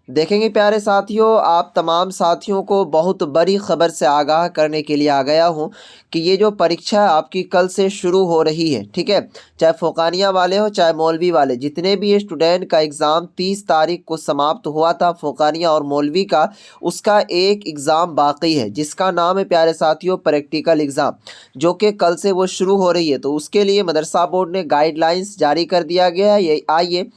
देखेंगे प्यारे साथियों, आप तमाम साथियों को बहुत बड़ी खबर से आगाह करने के लिए आ गया हूँ कि ये जो परीक्षा आपकी कल से शुरू हो रही है, ठीक है। चाहे फ़ोकानिया वाले हो चाहे मौलवी वाले, जितने भी स्टूडेंट का एग्ज़ाम 30 तारीख को समाप्त हुआ था फ़ोकानिया और मौलवी का, उसका एक एग्ज़ाम बाकी है जिसका नाम है प्यारे साथियों प्रैक्टिकल एग्ज़ाम, जो कि कल से वो शुरू हो रही है। तो उसके लिए मदरसा बोर्ड ने गाइडलाइंस जारी कर दिया गया है। ये आइए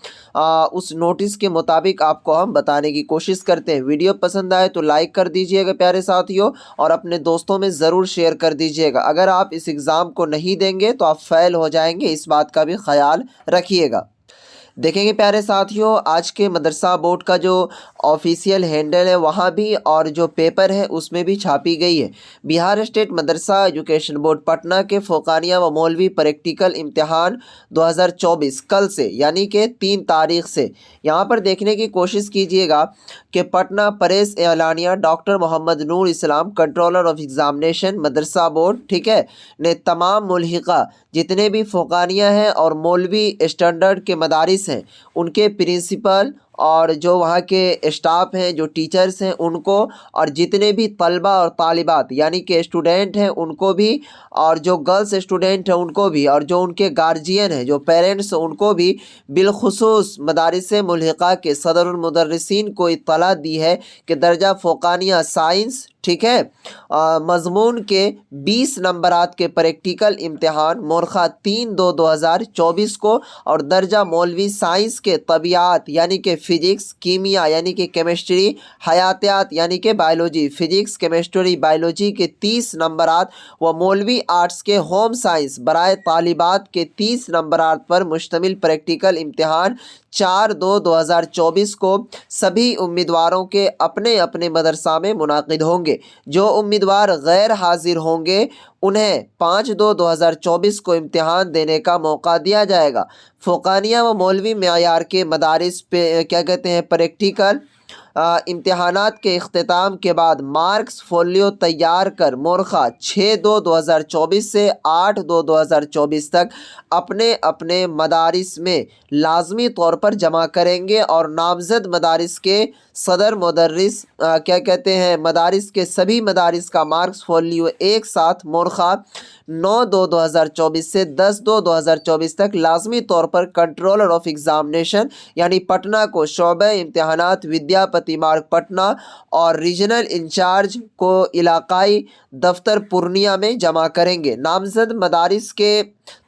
उस नोटिस के मुताबिक आपको हम बताने की कोशिश करते हैं। वीडियो पसंद आए तो लाइक कर दीजिएगा प्यारे साथियों, और अपने दोस्तों में ज़रूर शेयर कर दीजिएगा। अगर आप इस एग्ज़ाम को नहीं देंगे तो आप फेल हो जाएंगे, इस बात का भी ख्याल रखिएगा। देखेंगे प्यारे साथियों, आज के मदरसा बोर्ड का जो ऑफिशियल हैंडल है वहाँ भी, और जो पेपर है उसमें भी छापी गई है। बिहार स्टेट मदरसा एजुकेशन बोर्ड पटना के फ़ोकानिया व मौलवी प्रैक्टिकल इम्तिहान 2024 कल से यानी कि 3 तारीख से, यहाँ पर देखने की कोशिश कीजिएगा कि पटना प्रेस एलानिया doctor Mohammad Noor Islam controller of examination मदरसा बोर्ड, ठीक है, ने तमाम मुल्हिका जितने भी फ़ोकानिया हैं और मौलवी स्टैंडर्ड के मदारिस हैं, उनके प्रिंसिपल और जो वहाँ के स्टाफ हैं, जो टीचर्स हैं उनको, और जितने भी तलबा और तालिबात यानी कि स्टूडेंट हैं उनको भी, और जो गर्ल्स स्टूडेंट हैं उनको भी, और जो उनके गार्जियन हैं, जो पेरेंट्स उनको भी, बिलखुसूस मदारिस मुल्हिका के सदरुल मुदर्रिसीन को इत्तला दी है कि दर्जा फ़ोकानिया साइंस, ठीक है, मज़मून के 20 नंबरात के प्रैक्टिकल इम्तिहान मोरखा 3/2/2024 को, और दर्जा मौलवी साइंस के तबियात यानी कि फ़िज़िक्स, कीमिया यानी कि केमिस्ट्री, हयातियात यानी कि बायोलॉजी, फ़िज़िक्स केमिस्ट्री बायोलॉजी के 30 नंबरात व मौलवी आर्ट्स के होम साइंस बराए तालिबात के 30 नंबरात पर मुश्तमिल प्रैक्टिकल इम्तिहान 4/2/2024 को सभी उम्मीदवारों के अपने अपने मदरसा में मुनाकिद होंगे। जो उम्मीदवार गैर हाजिर होंगे उन्हें 5/2/2024 को इम्तिहान देने का मौका दिया जाएगा। फ़ोकानिया व मौलवी मेयार के मदारिस पे क्या कहते हैं प्रैक्टिकल इम्तिहानात के इख्तिताम के बाद मार्क्स फोलियो तैयार कर मोरखा 6/2/2024 से 8/2/2024 तक अपने अपने मदारिस में लाजमी तौर पर जमा करेंगे, और नामज़द मदारिस के सदर मुदर्रिस क्या कहते हैं मदारिस के सभी मदारिस का मार्क्स फोलियो एक साथ मोरखा 9/2/2024 से 10/2/2024 तक लाजमी तौर पर कंट्रोलर ऑफ एग्ज़ामिनेशन यानी पटना को शोबे इम्तिहानात विद्यापति मार्ग पटना और रीजनल इंचार्ज को इलाकाई दफ्तर पूर्णिया में जमा करेंगे। नामज़द मदारिस के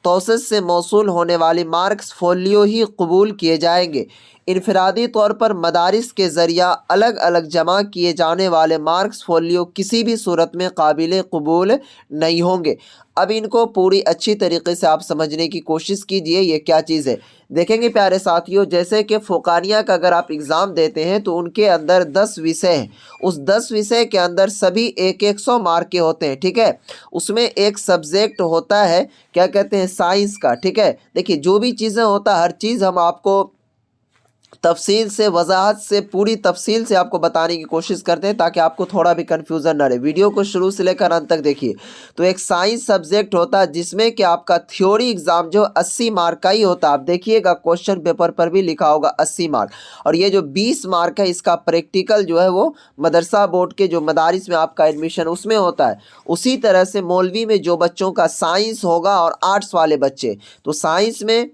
तौसत से मौसूल होने वाली मार्क्स फोलियो ही कबूल किए जाएंगे। इनफरादी तौर पर मदारिस के ज़रिया अलग अलग जमा किए जाने वाले मार्क्स फोलियो किसी भी सूरत में काबिल कबूल नहीं होंगे। अब इनको पूरी अच्छी तरीके से आप समझने की कोशिश कीजिए ये क्या चीज़ है। देखेंगे प्यारे साथियों, जैसे कि फ़ोकानिया का अगर आप एग्ज़ाम देते हैं तो उनके अंदर 10 विषय हैं। उस 10 विषय के अंदर सभी 100 मार्क के होते हैं, ठीक है। उसमें एक सब्जेक्ट होता है क्या कहते हैं साइंस का, ठीक है। देखिए जो भी चीज़ें होता है हर चीज़ हम आपको तफसील से, वजाहत से, पूरी तफसील से आपको बताने की कोशिश करते हैं ताकि आपको थोड़ा भी कन्फ्यूज़न ना रहे। वीडियो को शुरू से लेकर अंत तक देखिए। तो एक साइंस सब्जेक्ट होता है जिसमें कि आपका थ्योरी एग्ज़ाम जो 80 मार्क का ही होता है। आप देखिएगा क्वेश्चन पेपर पर भी लिखा होगा 80 मार्क, और ये जो 20 मार्क है इसका प्रैक्टिकल जो है वो मदरसा बोर्ड के जो मदारिस में आपका एडमिशन उसमें होता है। उसी तरह से मौलवी में जो बच्चों का साइंस होगा और आर्ट्स वाले बच्चे, तो साइंस में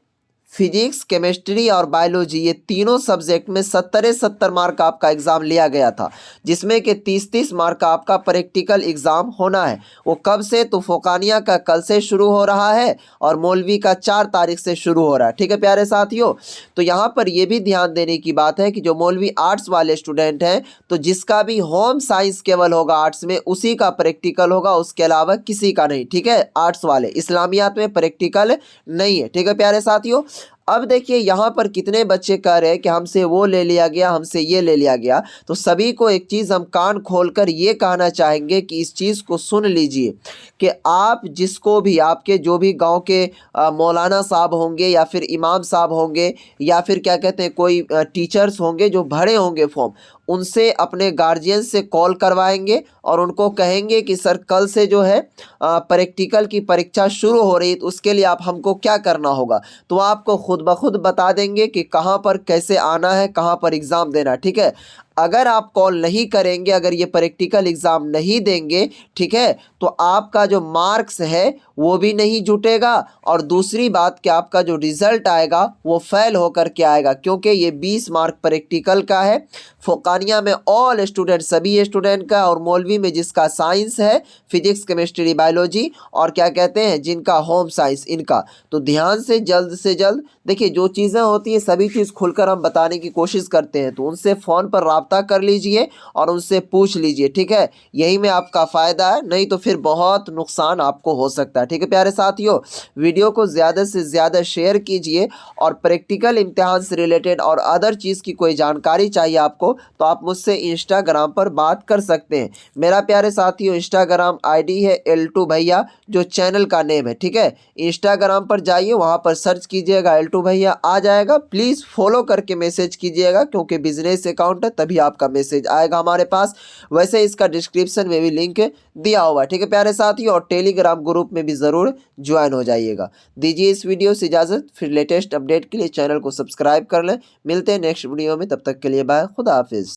फिजिक्स, केमिस्ट्री और बायोलॉजी ये तीनों सब्जेक्ट में 70 मार्क का आपका एग्ज़ाम लिया गया था, जिसमें कि 30 मार्क का आपका प्रैक्टिकल एग्ज़ाम होना है। वो कब से, तो फ़ोकानिया का कल से शुरू हो रहा है और मौलवी का 4 तारीख से शुरू हो रहा है, ठीक है प्यारे साथियों। तो यहाँ पर ये भी ध्यान देने की बात है कि जो मौलवी आर्ट्स वाले स्टूडेंट हैं तो जिसका भी होम साइंस केवल होगा आर्ट्स में उसी का प्रैक्टिकल होगा, उसके अलावा किसी का नहीं, ठीक है। आर्ट्स वाले इस्लामियात में प्रैक्टिकल नहीं है, ठीक है प्यारे साथियों। अब देखिए यहाँ पर कितने बच्चे कह रहे हैं कि हमसे वो ले लिया गया, हमसे ये ले लिया गया। तो सभी को एक चीज़ हम कान खोलकर ये कहना चाहेंगे कि इस चीज़ को सुन लीजिए कि आप जिसको भी, आपके जो भी गांव के मौलाना साहब होंगे या फिर इमाम साहब होंगे या फिर क्या कहते हैं कोई टीचर्स होंगे जो भरे होंगे फॉर्म, उनसे अपने गार्जियन से कॉल करवाएंगे और उनको कहेंगे कि सर कल से जो है प्रैक्टिकल की परीक्षा शुरू हो रही है, तो उसके लिए आप हमको क्या करना होगा। तो आपको खुद خود بخود بتا دیں گے کہ کہاں پر کیسے آنا ہے, کہاں پر ایگزام دینا. ٹھیک ہے, اگر آپ کال نہیں کریں گے, اگر یہ پریکٹیکل ایگزام نہیں دیں گے, ٹھیک ہے, تو آپ کا جو مارکس ہے وہ بھی نہیں جٹے گا, اور دوسری بات کہ آپ کا جو رزلٹ آئے گا وہ فیل ہو کر کے آئے گا, کیونکہ یہ 20 مارک پریکٹیکل کا ہے. فوقانیہ میں آل اسٹوڈنٹ, سبھی اسٹوڈنٹ کا, اور مولوی میں جس کا سائنس ہے, فزکس, کیمسٹری, بایولوجی, اور کیا کہتے ہیں جن کا ہوم سائنس, ان کا. تو دھیان سے جلد دیکھیے, جو چیزیں ہوتی ہیں سبھی چیز کھل کر ہم بتانے کی کوشش کرتے ہیں, تو ان سے فون پر رابطہ کر لیجئے اور ان سے پوچھ لیجئے. ٹھیک ہے, یہی میں آپ کا فائدہ ہے, نہیں تو پھر بہت نقصان آپ کو ہو سکتا ہے. ٹھیک ہے پیارے ساتھیوں, ویڈیو کو زیادہ سے زیادہ شیئر کیجئے, اور پریکٹیکل امتحان سے ریلیٹڈ اور ادر چیز کی کوئی جانکاری چاہیے آپ کو تو آپ مجھ سے انسٹاگرام پر بات کر سکتے ہیں. میرا پیارے ساتھیوں انسٹاگرام آئی ڈی ہے L2 بھیا, جو چینل کا نیم ہے. ٹھیک ہے, انسٹاگرام پر جائیے, وہاں پر سرچ کیجئے گا L2 بھیا, آ جائے گا. پلیز فالو کر کے میسج کیجئے گا, کیونکہ بزنس اکاؤنٹ ہے, تبھی آپ کا میسج آئے گا ہمارے پاس. ویسے اس کا ڈسکرپشن میں بھی لنک دیا ہوا ہے. ٹھیک ہے پیارے ساتھیوں, اور ٹیلی گرام گروپ میں بھی ضرور جوائن ہو جائیے گا. دیجیے اس ویڈیو سے اجازت, پھر لیٹسٹ اپڈیٹ کے لیے چینل کو سبسکرائب کر لیں. ملتے ہیں نیکسٹ ویڈیو میں, تب تک کے لیے بائے, خدا حافظ.